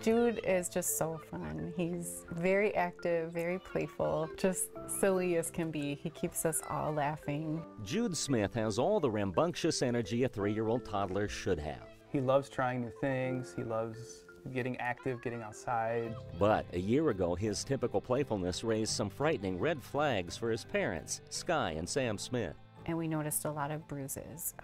Jude is just so fun. He's very active, very playful, just silly as can be. He keeps us all laughing. Jude Smith has all the rambunctious energy a 3-year-old toddler should have. He loves trying new things. He loves getting active, getting outside. But a year ago, his typical playfulness raised some frightening red flags for his parents, Sky and Sam Smith. And we noticed a lot of bruises.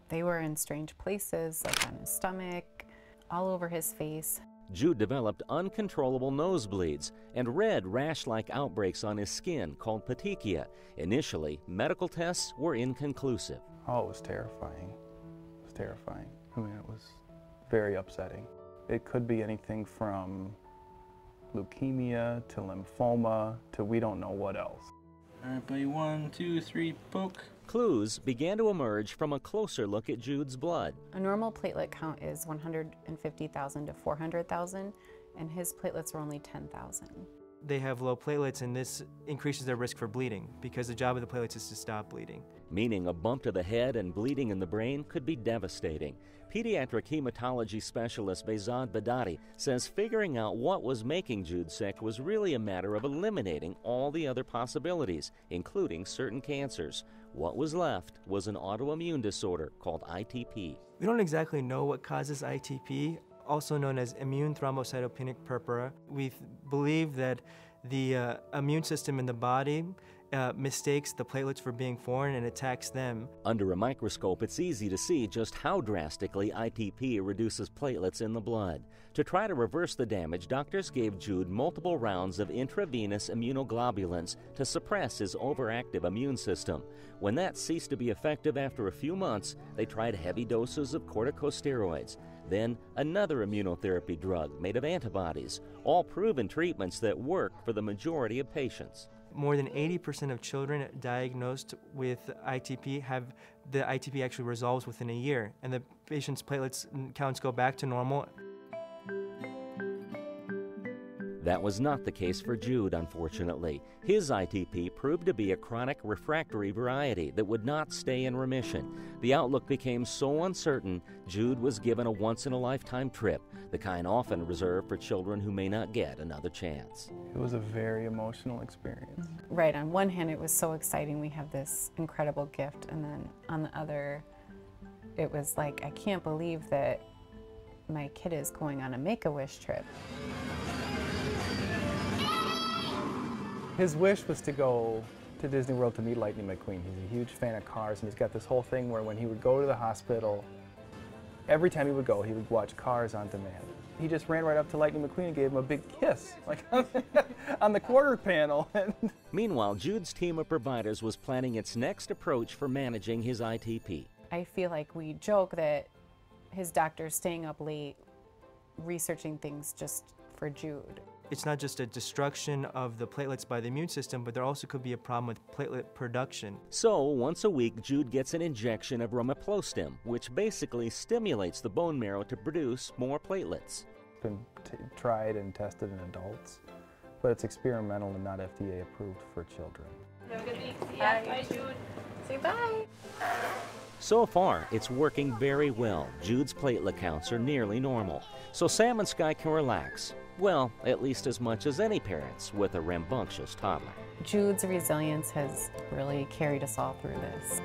They were in strange places, like on his stomach, all over his face. Jude developed uncontrollable nosebleeds and red rash-like outbreaks on his skin called petechia. Initially, medical tests were inconclusive. Oh, it was terrifying. It was terrifying. I mean, it was very upsetting. It could be anything from leukemia to lymphoma to we don't know what else. All right, buddy, 1, 2, 3, poke. Clues began to emerge from a closer look at Jude's blood. A normal platelet count is 150,000 to 400,000, and his platelets were only 10,000. They have low platelets, and this increases their risk for bleeding because the job of the platelets is to stop bleeding. Meaning a bump to the head and bleeding in the brain could be devastating. Pediatric hematology specialist Behzad Badati says figuring out what was making Jude sick was really a matter of eliminating all the other possibilities, including certain cancers. What was left was an autoimmune disorder called ITP. We don't exactly know what causes ITP, also known as immune thrombocytopenic purpura. We believe that the immune system in the body mistakes the platelets for being foreign and attacks them. Under a microscope, it's easy to see just how drastically ITP reduces platelets in the blood. To try to reverse the damage, doctors gave Jude multiple rounds of intravenous immunoglobulins to suppress his overactive immune system. When that ceased to be effective after a few months, they tried heavy doses of corticosteroids. Then another immunotherapy drug made of antibodies, all proven treatments that work for the majority of patients. More than 80% of children diagnosed with ITP have the ITP actually resolves within a year, and the patient's platelets counts go back to normal. That was not the case for Jude, unfortunately. His ITP proved to be a chronic refractory variety that would not stay in remission. The outlook became so uncertain, Jude was given a once-in-a-lifetime trip, the kind often reserved for children who may not get another chance. It was a very emotional experience. Right, on one hand, it was so exciting. We have this incredible gift, and then on the other, it was like, I can't believe that my kid is going on a Make-A-Wish trip. His wish was to go to Disney World to meet Lightning McQueen. He's a huge fan of cars, and he's got this whole thing where when he would go to the hospital, every time he would go, he would watch Cars on Demand. He just ran right up to Lightning McQueen and gave him a big kiss, like on the quarter panel. Meanwhile, Jude's team of providers was planning its next approach for managing his ITP. I feel like we joke that his doctor's staying up late researching things just for Jude. It's not just a destruction of the platelets by the immune system, but there also could be a problem with platelet production. So, once a week, Jude gets an injection of romiplostim, which basically stimulates the bone marrow to produce more platelets. It's been tried and tested in adults, but it's experimental and not FDA approved for children. Have a good week. See ya. Bye, Jude. Say bye. So far, it's working very well. Jude's platelet counts are nearly normal, so Sam and Sky can relax. Well, at least as much as any parents with a rambunctious toddler. Jude's resilience has really carried us all through this.